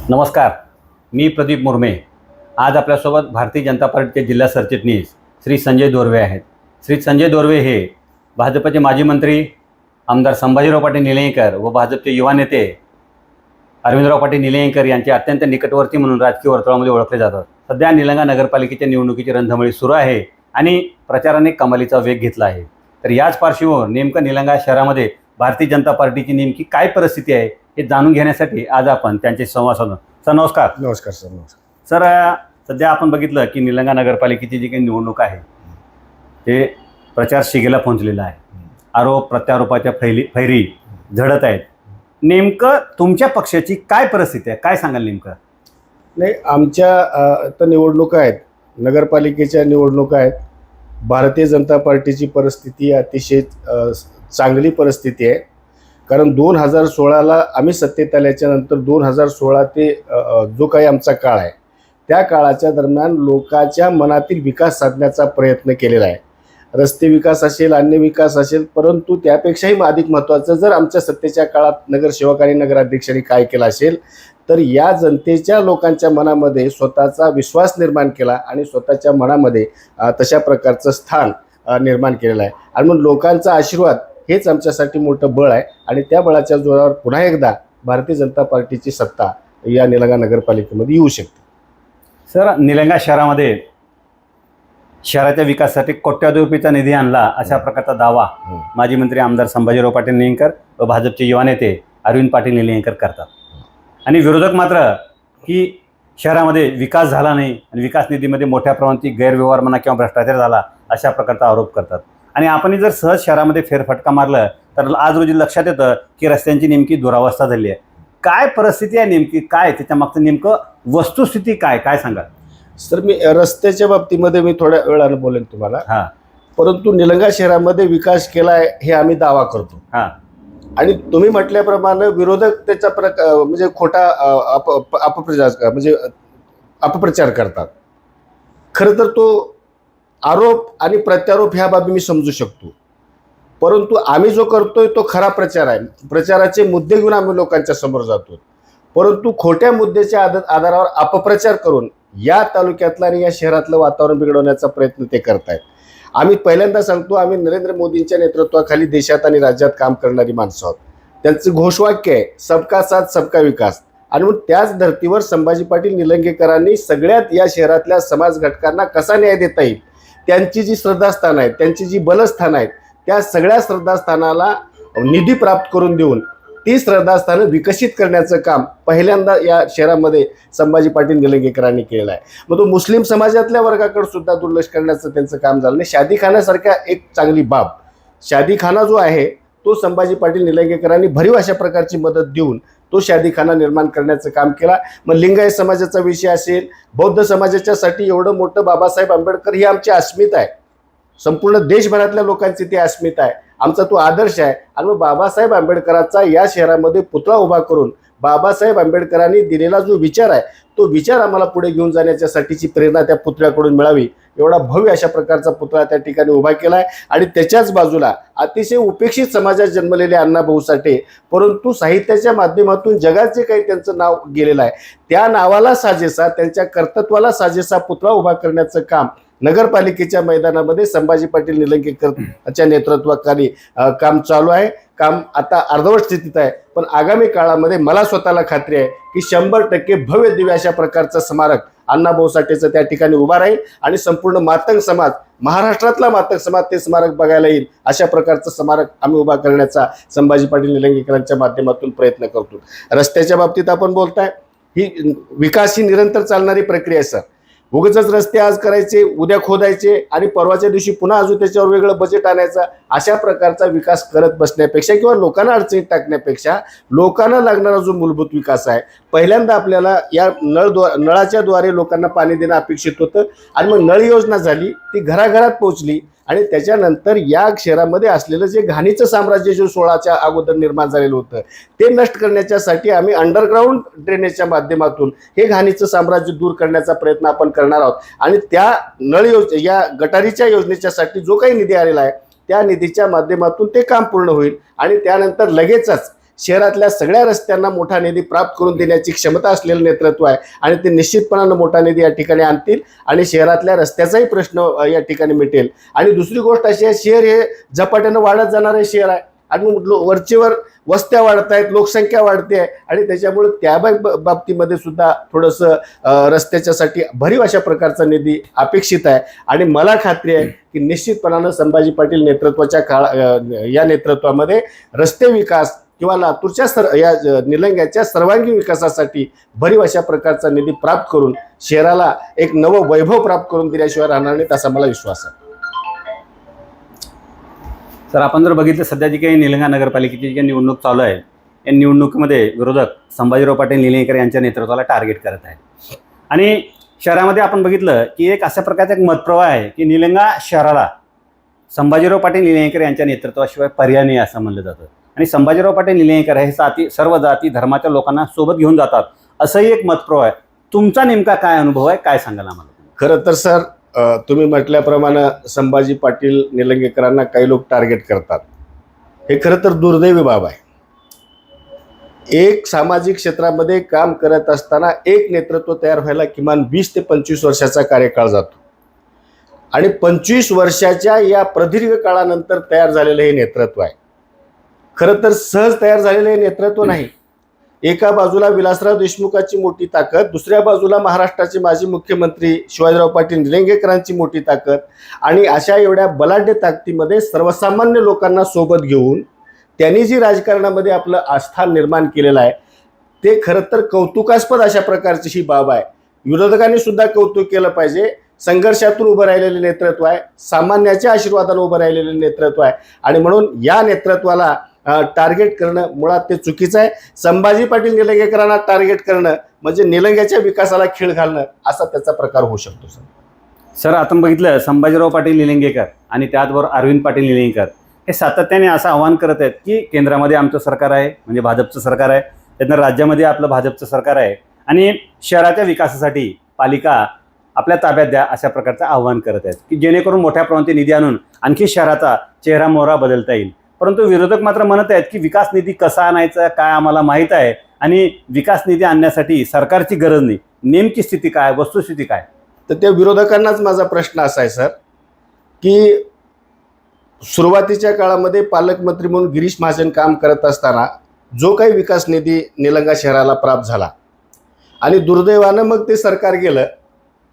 नमस्कार, मी प्रदीप मुर्मे। आज आपल्यासोबत भारतीय जनता पार्टीचे जिल्हा सरचिटणीस श्री संजय दोर्वे आहेत। श्री संजय दोर्वे हे भाजपचे माजी मंत्री आमदार संभाजीराव पाटील निलंगेकर व भाजपचे युवा नेते अरविंदराव पाटील निलंगेकर यांचे अत्यंत निकटवर्ती म्हणून राजकीय वर्तुळामध्ये ओळखले जातात। सध्या निलंगा नगरपालिकेच्या निवडणुकीची रणधुमाळी सुरू आहे आणि प्रचाराने कमालीचा वेग घेतला आहे। तर याच पार्श्वभूमीवर नेमकं निलंगा शहरामध्ये भारतीय जनता पार्टीची नेमकी काय परिस्थिती आहे हे जाणून घेण्यासाठी आज आपण त्यांचे संवाद साधू। सर नमस्कार। नमस्कार सर। नमस्कार सर, सध्या आपण बघितलं की निलंगा नगरपालिकेची जी काही निवडणूक आहे ते प्रचार शिगेला पोहोचलेला आहे। आरोप प्रत्यारोपाच्या फैरी झडत आहेत। नेमकं तुमच्या पक्षाची काय परिस्थिती आहे, काय सांगाल नेमकं? नाही, आमच्या तर निवडणुका आहेत, नगरपालिकेच्या निवडणुका आहेत। भारतीय जनता पार्टीची परिस्थिती अतिशय चांगली परिस्थिती आहे, कारण 2016ला आम्ही सत्तेत आल्याच्या नंतर 2016 ते जो काही आमचा काळ आहे त्या काळाच्या दरम्यान लोकांच्या मनातील विकास साधण्याचा प्रयत्न केलेला आहे। रस्ते विकास असेल, अन्य विकास असेल, परंतु त्यापेक्षाही अधिक महत्त्वाचं जर आमच्या सत्तेच्या काळात नगरसेवक आणि नगराध्यक्षांनी काय केलं असेल तर या जनतेच्या लोकांच्या मनामध्ये स्वतःचा विश्वास निर्माण केला आणि स्वतःच्या मनामध्ये तशा प्रकारचं स्थान निर्माण केलेलं आहे। आणि मग लोकांचा आशीर्वाद हेच आमच्यासाठी मोठं बळ आहे आणि त्या बळाच्या जोरावर पुन्हा एकदा भारतीय जनता पार्टीची सत्ता या निलंगा नगरपालिकेमध्ये येऊ शकते। सर, निलंगा शहरामध्ये शहराच्या विकासासाठी कोट्यावधी रुपयाचा निधी आणला अशा प्रकारचा दावा माजी मंत्री आमदार संभाजीराव पाटील निलंगेकर व भाजपचे युवा नेते अरविंद पाटील निलंगेकर करतात आणि विरोधक मात्र की शहरामध्ये विकास झाला नाही आणि विकास निधीमध्ये मोठ्या प्रमाणात गैरव्यवहार म्हणा किंवा भ्रष्टाचार झाला अशा प्रकारचा आरोप करतात। आणि आपण जर सहज शहरामध्ये फेरफटका मारलं तर आज रोजी लक्षात येतं की रस्त्यांची नेमकी दुरावस्था झाली आहे। काय परिस्थिती आहे नेमकी, काय त्याच्या मागचं नेमकं वस्तुस्थिती काय काय सांगा? सर, मी रस्त्याच्या बाबतीमध्ये मी थोड्या वेळानं बोलेन तुम्हाला। हां, परंतु निलंगा शहरामध्ये विकास केला आहे हे आम्ही दावा करतो। हां, आणि तुम्ही म्हटल्याप्रमाणे विरोधक त्याचा म्हणजे खोटा अपप्रचार म्हणजे अपप्रचार करतात। खरं तर तो आरोप आणि प्रत्यारोप ह्या बाबी मी समजू शकतो, परंतु आम्ही जो करतोय तो खरा प्रचार आहे। प्रचाराचे मुद्दे घेऊन आम्ही लोकांच्या समोर जातो, परंतु खोट्या मुद्द्याच्या आधारावर अपप्रचार करून या तालुक्यातलं आणि या शहरातलं वातावरण बिघडवण्याचा प्रयत्न ते करतायत। आम्ही पहिल्यांदा सांगतो, आम्ही नरेंद्र मोदींच्या नेतृत्वाखाली देशात आणि राज्यात काम करणारी माणसं आहोत। त्यांचं घोषवाक्य आहे सबका साथ सबका विकास। आणि मग त्याच धर्तीवर संभाजी पाटील निलंगेकरांनी सगळ्यात या शहरातल्या समाज घटकांना कसा न्याय देता येईल, त्यांची जी श्रद्धास्थानं आहेत, त्यांची जी बलस्थानं आहेत, त्या सगळ्या श्रद्धास्थानाला निधी प्राप्त करून देऊन ती श्रद्धास्थानं विकसित करण्याचं काम पहिल्यांदा या शहरामध्ये संभाजी पाटील निलंगेकरांनी केलेलं आहे। मग तो मुस्लिम समाजातल्या वर्गाकडे सुद्धा दुर्लक्ष करण्याचं त्यांचं काम झालं नाही। शादीखानासारख्या एक चांगली बाब, शादीखाना जो आहे तो संभाजी पाटील निलंगेकरांनी भरीव अशा प्रकारची मदत देऊन तो शादीखाना निर्माण करण्याचं काम केला। मग लिंगायत समाजाचा विषय असेल, बौद्ध समाजाच्यासाठी एवढं मोठं बाबासाहेब आंबेडकर ही आमची अस्मिता आहे, संपूर्ण देशभरातल्या लोकांची ती अस्मिता आहे, आमचा तो आदर्श आहे। आणि मग बाबासाहेब आंबेडकरांचा या शहरामध्ये पुतळा उभा करून बाबासाहेब आंबेडकरांनी दिलेला जो विचार आहे तो विचार आम्हाला पुढे घेऊन जाण्याच्यासाठीची प्रेरणा त्या पुतळ्याकडून मिळावी, एवढा भव्य अशा प्रकारचा पुतळा त्या ठिकाणी उभा केला आहे। आणि त्याच्याच बाजूला अतिशय उपेक्षित समाजात जन्मलेले अण्णाभाऊ साठे, परंतु साहित्याच्या माध्यमातून जगात जे काही त्यांचं नाव गेलेलं आहे त्या नावाला साजेसा, त्यांच्या कर्तृत्वाला साजेसा पुतळा उभा करण्याचं काम नगरपालिकेच्या मैदानामध्ये संभाजी पाटील निलंगेकरच्या नेतृत्वाखाली काम चालू आहे। काम आता अर्धवट स्थितीत आहे, पण आगामी काळामध्ये मला स्वतःला खात्री आहे की 100% भव्य दिव्य अशा प्रकारचं स्मारक अण्णाभाऊ साठेचं त्या ठिकाणी उभा राहील आणि संपूर्ण मातंग समाज, महाराष्ट्रातला मातंग समाज ते स्मारक बघायला येईल अशा प्रकारचं स्मारक आम्ही उभा करण्याचा संभाजी पाटील निलंगेकरांच्या माध्यमातून प्रयत्न करतो। रस्त्याच्या बाबतीत आपण बोलताय, ही विकास ही निरंतर चालणारी प्रक्रिया आहे सर। उगाचच रस्ते आज करायचे, उद्या खोदायचे आणि परवाच्या दिवशी पुन्हा अजून त्याच्यावर वेगळं बजेट आणायचं, अशा प्रकारचा विकास करत बसण्यापेक्षा किंवा लोकांना अडचणीत टाकण्यापेक्षा लोकांना लागणारा जो मूलभूत विकास आहे पहिल्यांदा आपल्याला या नळाच्या द्वारे लोकांना पाणी देणं अपेक्षित होतं। आणि मग नळ योजना झाली, ती घराघरात पोहोचली आणि त्याच्यानंतर या शहरामध्ये असलेलं जे घाणीचं साम्राज्य जो 16च्या अगोदर निर्माण झालेलं होतं ते नष्ट करण्याच्यासाठी आम्ही अंडरग्राऊंड ड्रेनेजच्या माध्यमातून हे घाणीचं साम्राज्य दूर करण्याचा प्रयत्न आपण करणार आहोत। आणि त्या या गटारीच्या योजनेच्यासाठी जो काही निधी आलेला आहे त्या निधीच्या माध्यमातून ते काम पूर्ण होईल आणि त्यानंतर लगेचच शहरातल्या सगळ्या रस्त्यांना मोठा निधी प्राप्त करून देण्याची क्षमता असलेलं नेतृत्व आहे आणि ते निश्चितपणानं मोठा निधी या ठिकाणी आणतील आणि शहरातल्या रस्त्याचाही प्रश्न या ठिकाणी मिटेल. आणि दुसरी गोष्ट अशी आहे, शहर हे झपाट्यानं वाढत जाणारे शहर आहे आणि वरचेवर वस्त्या वाढत आहेत, लोकसंख्या वाढते आहे आणि त्याच्यामुळे त्या बाबतीमध्ये सुद्धा थोडंसं रस्त्याच्यासाठी भरीव अशा प्रकारचा निधी अपेक्षित आहे. आणि मला खात्री आहे की निश्चितपणानं संभाजी पाटील नेतृत्वाच्या या नेतृत्वामध्ये रस्ते विकास किंवा लातूरच्या या निलंग्याच्या सर्वांगीण विकासासाठी भरीव अशा प्रकारचा निधी प्राप्त करून शहराला एक नवं वैभव प्राप्त करून दिल्याशिवाय राहणार नाही, असा मला विश्वास आहे. सर, आपण जर बघितलं सध्या जी काही निलंगा नगरपालिकेची जी काही निवडणूक चालू आहे, या निवडणुकीमध्ये विरोधक संभाजीराव पाटील निलंगेकर यांच्या नेतृत्वाला टार्गेट करत आहे. आणि शहरामध्ये आपण बघितलं की एक अशा प्रकारचा एक मतप्रवाह आहे की निलंगा शहराला संभाजीराव पाटील निलंगेकर यांच्या नेतृत्वाशिवाय पर्याय नाही असं म्हणलं जातं. आणि संभाजीराव पाटील निलंगेकर हे सर्व जाती धर्माच्या लोकांना सोबत घेऊन जातात असंही एक मतप्रवाह आहे. तुमचा नेमका काय अनुभव आहे, काय सांगाल आम्हाला? खरं तर सर, तुम्ही म्हटल्याप्रमाणे संभाजी पाटील निलंगेकरांना काही लोक टार्गेट करतात, हे खरं तर दुर्दैवी बाब आहे. एक सामाजिक क्षेत्रामध्ये काम करत असताना एक नेतृत्व तयार व्हायला किमान 20 ते 25 वर्षाचा कार्यकाळ जातो आणि 25 वर्षाच्या या प्रदीर्घ काळानंतर तयार झालेलं हे नेतृत्व आहे. खरं तर सहज तयार झालेलं हे नेतृत्व नाही. एका बाजूला विलासराव देशमुखांची मोठी ताकद, दुसऱ्या बाजूला महाराष्ट्राचे माजी मुख्यमंत्री शिवाजीराव पाटील निलंगेकरांची मोठी ताकद आणि अशा एवढ्या बलाढ्य ताकदीमध्ये सर्वसामान्य लोकांना सोबत घेऊन त्यांनी जी राजकारणामध्ये आपलं आस्थान निर्माण केलेलं आहे ते खरं तर कौतुकास्पद अशा प्रकारची ही बाब आहे. विरोधकांनी सुद्धा कौतुक केलं पाहिजे. संघर्षातून उभं राहिलेले नेतृत्व आहे, सामान्याच्या आशीर्वादाने उभं राहिलेले नेतृत्व आहे आणि म्हणून या नेतृत्वाला टार्गेट करणं मुळात ते चुकीचं आहे. संभाजी पाटील निलंगेकरांना टार्गेट करणं म्हणजे निलंग्याच्या विकासाला खीळ घालणं असा त्याचा प्रकार होऊ शकतो. सर, आपण बघितलं संभाजीराव पाटील निलंगेकर आणि त्याचबरोबर अरविंद पाटील निलंगेकर हे सातत्याने असं आवाहन करत आहेत की केंद्रामध्ये आमचं सरकार आहे, म्हणजे भाजपचं सरकार आहे, त्यातनं राज्यामध्ये आपलं भाजपचं सरकार आहे आणि शहराच्या विकासासाठी पालिका आपल्या ताब्यात द्या अशा प्रकारचं आवाहन करत आहेत की जेणेकरून मोठ्या प्रमाणात निधी आणून आणखी शहराचा चेहरा मोहरा बदलता येईल. परंतु विरोधक मात्र म्हणत आहेत की विकास निधी कसा आणायचा काय आम्हाला माहीत आहे आणि विकास निधी आणण्यासाठी सरकारची गरज नाही. नेमकी स्थिती काय, वस्तुस्थिती काय? तर त्या विरोधकांनाच माझा प्रश्न असा आहे सर की सुरुवातीच्या काळामध्ये पालकमंत्री म्हणून गिरीश महाजन काम करत असताना जो काही विकास निधी निलंगा शहराला प्राप्त झाला आणि दुर्दैवानं मग ते सरकार गेलं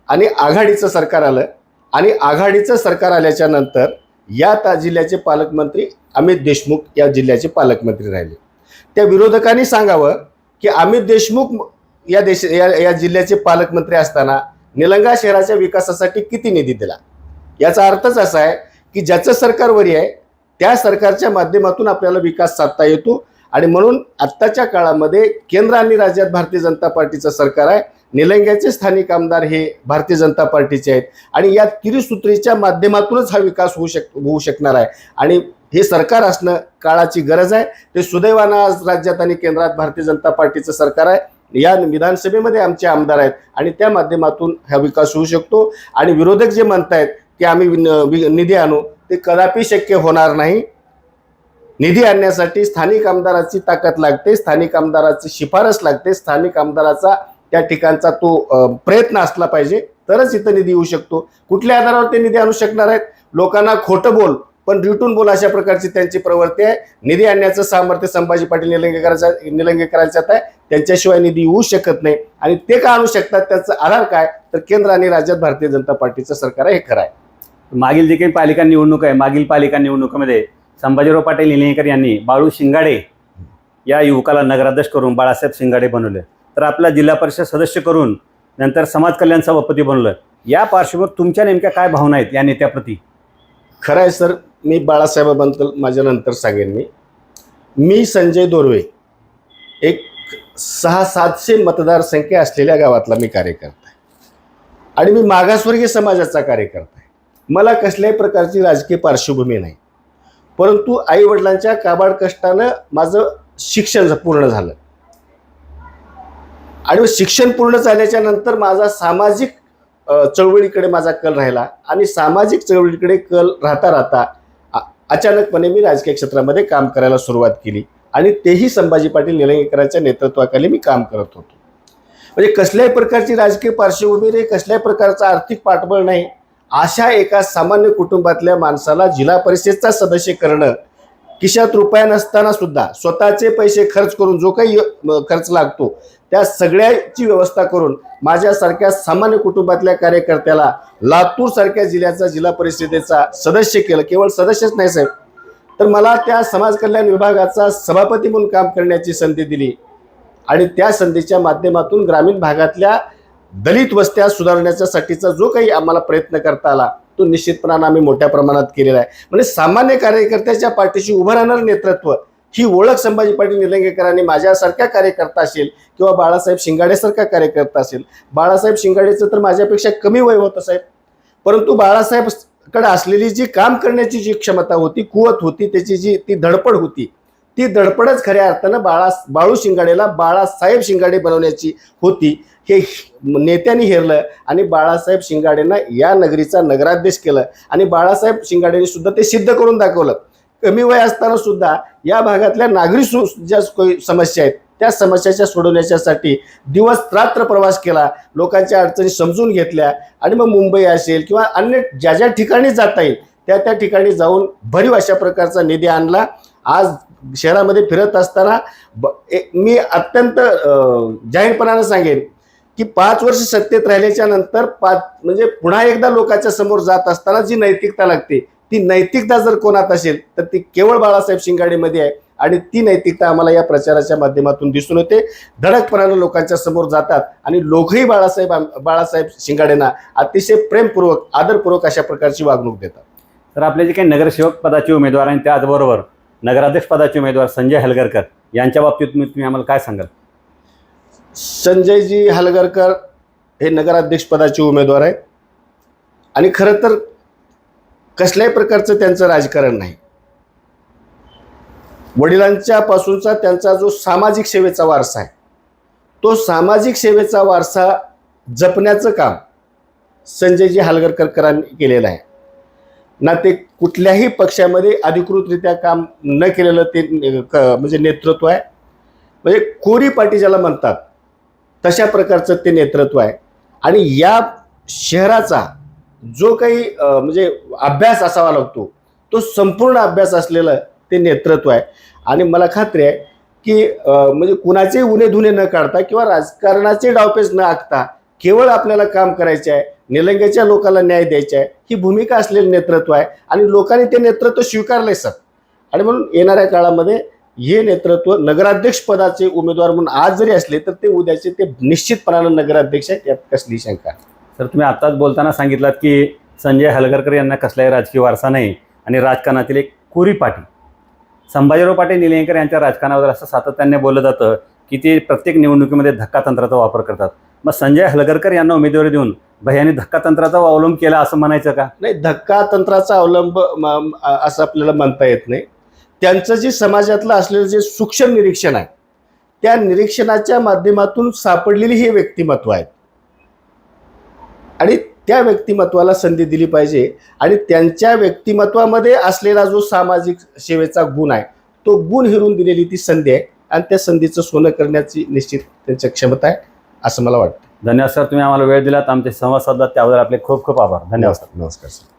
आणि आघाडीचं सरकार आलं आणि आघाडीचं सरकार आल्याच्या नंतर या जिल्ह्याचे पालकमंत्री अमित देशमुख या जिल्ह्याचे पालकमंत्री राहिले. त्या विरोधकांनी सांगावं की अमित देशमुख या जिल्ह्याचे पालकमंत्री असताना निलंगा शहराच्या विकासासाठी किती निधी दिला. याचा अर्थच असा आहे की ज्याचं सरकारवरी आहे त्या सरकारच्या माध्यमातून आपल्याला विकास साधता येतो आणि म्हणून आत्ताच्या काळामध्ये केंद्र आणि राज्यात भारतीय जनता पार्टीचं सरकार आहे. निलंग्याचे स्थानिक आमदार हे भारतीय जनता पार्टीचे आहेत आणि या त्रिसूत्रीच्या माध्यमातूनच हा विकास होऊ शकणार आहे आणि हे सरकार असणं काळाची गरज आहे. ते सुदैवानं आज राज्यात आणि केंद्रात भारतीय जनता पार्टीचं सरकार आहे. या विधानसभेमध्ये आमचे आमदार आहेत आणि त्या माध्यमातून हा विकास होऊ शकतो. आणि विरोधक जे म्हणतायत की आम्ही निधी आणू, ते कदापि शक्य होणार नाही. निधी आणण्यासाठी स्थानिक आमदाराची ताकद लागते, स्थानिक आमदाराची शिफारस लागते, स्थानिक आमदाराचा त्या ठिकाणचा तो प्रयत्न असला पाहिजे तरच इथं निधी येऊ शकतो. कुठल्या आधारावर ते निधी आणू शकणार आहेत? लोकांना खोटं बोल पण रिटून बोल अशा प्रकारची त्यांची प्रवृत्ती आहे. निधी आणण्याचं सामर्थ्य संभाजी पाटील निलंगेकरांच्यात आहे. त्यांच्याशिवाय निधी येऊ शकत नाही आणि ते का आणू शकतात त्याचा आधार काय, तर केंद्र आणि राज्यात भारतीय जनता पार्टीचं सरकार आहे, हे खरं आहे. मागील जी काही पालिका निवडणूक आहे, मागील पालिका निवडणुकीमध्ये संभाजीराव पाटील निलंगेकर यांनी बाळू शिंगाडे या युवकाला नगराध्यक्ष करून बाळासाहेब शिंगाडे बनवले, तर आपला जिल्हा परिषद सदस्य करून नंतर समाज कल्याण सभापती बनलं. या पार्श्वभूमीवर तुमच्या नेमक्या काय भावना आहेत या नेत्याप्रती? खरं आहे सर, मी बाळासाहेबांबद्दल माझ्या नंतर सांगेन. मी संजय दोर्वे, एक 600-700 मतदारसंख्या असलेल्या गावातला मी कार्यकर्ता आहे आणि मी मागासवर्गीय समाजाचा कार्यकर्ता आहे. मला कसल्याही प्रकारची राजकीय पार्श्वभूमी नाही, परंतु आईवडिलांच्या काबाड कष्टानं माझं शिक्षण पूर्ण झालं आणि शिक्षण पूर्ण झाल्याच्या नंतर माझा सामाजिक चळवळीकडे माझा कल राहिला आणि सामाजिक चळवळीकडे कल राहता राहता अचानकपणे मी राजकीय क्षेत्रामध्ये काम करायला सुरुवात केली आणि तेही संभाजी पाटील निलंगेकरांच्या नेतृत्वाखाली मी काम करत होतो. म्हणजे कसल्याही प्रकारची राजकीय पार्श्वभूमी नाही, कसल्याही प्रकारचा आर्थिक पाठबळ नाही, अशा एका सामान्य कुटुंबातल्या माणसाला जिल्हा परिषदचा सदस्य करणं, खिशात रुपया नसताना सुद्धा स्वतःचे पैसे खर्च करून जो काही खर्च लागतो त्या सगळ्याची व्यवस्था करून माझ्यासारख्या सामान्य कुटुंबातल्या कार्यकर्त्याला लातूर सारख्या जिल्ह्याचा जिल्हा परिषदेचा सदस्य केलं. केवळ सदस्यच नाही साहेब, तर मला त्या समाज कल्याण विभागाचा सभापती म्हणून काम करण्याची संधी दिली आणि त्या संधीच्या माध्यमातून ग्रामीण भागातल्या दलित वस्त्या सुधारण्यासाठीचा जो काही आम्हाला प्रयत्न करता आला तो निश्चितपणाने आम्ही मोठ्या प्रमाणात केलेला आहे. म्हणजे सामान्य कार्यकर्त्याच्या पाठीशी उभं राहणार नेतृत्व ही ओळख संभाजी पाटील निलंगेकरांनी माझ्यासारख्या कार्यकर्ता असेल किंवा बाळासाहेब शिंगाडेसारखा कार्यकर्ता असेल. बाळासाहेब शिंगाडेचं तर माझ्यापेक्षा कमी वय होतं साहेब, परंतु बाळासाहेबकडे असलेली जी काम करण्याची जी क्षमता होती, कुवत होती, त्याची जी ती धडपड होती, ती धडपडच खऱ्या अर्थानं बाळू शिंगाडेला बाळासाहेब शिंगाडे बनवण्याची होती. हे नेत्यांनी हेरलं आणि बाळासाहेब शिंगाडेंना या नगरीचा नगराध्यक्ष केलं आणि बाळासाहेब शिंगाडेंनी सुद्धा ते सिद्ध करून दाखवलं. कमी वय असताना सुद्धा या भागातल्या नागरी ज्या समस्या आहेत त्या समस्याच्या सोडवण्यासाठी दिवस रात्र प्रवास केला, लोकांच्या अडचणी समजून घेतल्या आणि मग मुंबई असेल किंवा अन्य ज्या ज्या ठिकाणी जाता येईल त्या ठिकाणी जाऊन भरीव अशा प्रकारचा निधी आणला. आज शहरामध्ये फिरत असताना मी अत्यंत जाहीरपणानं सांगेन की 5 वर्ष सत्तेत राहिल्याच्या नंतर म्हणजे पुन्हा एकदा लोकांच्या समोर जात असताना जी नैतिकता लागते ती नैतिकता जर कोणात असेल तर ती केवळ बाळासाहेब शिंगाडेमध्ये आहे आणि ती नैतिकता आम्हाला या प्रचाराच्या माध्यमातून दिसून येते. धडकपणानं लोकांच्या समोर जातात आणि लोकही बाळासाहेब शिंगाडेंना अतिशय प्रेमपूर्वक आदरपूर्वक अशा प्रकारची वागणूक देतात. तर आपले जे काही नगरसेवक पदाचे उमेदवार आणि त्याचबरोबर नगराध्यक्ष पदाचे उमेदवार संजय हलगरकर यांच्या बाबतीत तुम्ही आम्हाला काय सांगाल? संजयजी हलगरकर हे नगराध्यक्ष पदाचे उमेदवार आहेत आणि खरं तर कसल्याही प्रकारचं त्यांचं राजकारण नाही. वडिलांच्या पासूनचा त्यांचा जो सामाजिक सेवेचा वारसा आहे तो सामाजिक सेवेचा वारसा जपण्याचं काम संजयजी हलगरकरांनी केलेलं आहे ना. ते कुठल्याही पक्षामध्ये अधिकृतरित्या काम न केलेलं ते म्हणजे नेतृत्व आहे. म्हणजे कोरी पाटी ज्याला म्हणतात तशा प्रकारचं ते नेतृत्व आहे आणि या शहराचा जो काही म्हणजे अभ्यास असावा लागतो तो संपूर्ण अभ्यास असलेलं ते नेतृत्व आहे. आणि मला खात्री आहे की म्हणजे कुणाचे उणे धुणे न काढता किंवा राजकारणाचे डावपेच न आखता केवळ आपल्याला काम करायचे आहे, निलंगेच्या लोकांना न्याय द्यायचा आहे, ही भूमिका असलेलं नेतृत्व आहे आणि लोकांनी ते नेतृत्व स्वीकारलंय सर. आणि म्हणून येणाऱ्या काळामध्ये हे नेतृत्व नगराध्यक्ष पदाचे उमेदवार म्हणून आज जरी असले तर ते उद्याचे ते निश्चितपणानं नगराध्यक्ष आहेत, यात कसली शंका. सर तुम्ही आताच बोलताना सांगितलात की संजय हलगरकर यांना कसलाही राजकीय वारसा नाही आणि राजकारणातील एक कोरी पाटी. संभाजीराव पाटील निलंगेकर यांच्या राजकारणावर असं सातत्याने बोललं जातं की ते प्रत्येक निवडणुकीमध्ये धक्कातंत्राचा वापर करतात. मग संजय हलगरकर यांना उमेदवारी देऊन भैयाने धक्कातंत्राचा अवलंब केला असं म्हणायचं का? नाही, धक्कातंत्राचा अवलंब असं आपल्याला म्हणता येत नाही. त्यांचं जे समाजातलं असलेलं जे सूक्ष्म निरीक्षण आहे त्या निरीक्षणाच्या माध्यमातून सापडलेली हे व्यक्तिमत्व आहेत आणि त्या व्यक्तिमत्वाला संधी दिली पाहिजे आणि त्यांच्या व्यक्तिमत्वामध्ये असलेला जो सामाजिक सेवेचा गुण आहे तो गुण हिरून दिलेली ती संधी आहे आणि त्या संधीचं सोनं करण्याची निश्चित त्यांची क्षमता आहे असं मला वाटतं. धन्यवाद सर, तुम्ही आम्हाला वेळ दिलात, आमचे संवाद साधलात त्याबद्दल आपले खूप खूप आभार. धन्यवाद सर. नमस्कार सर.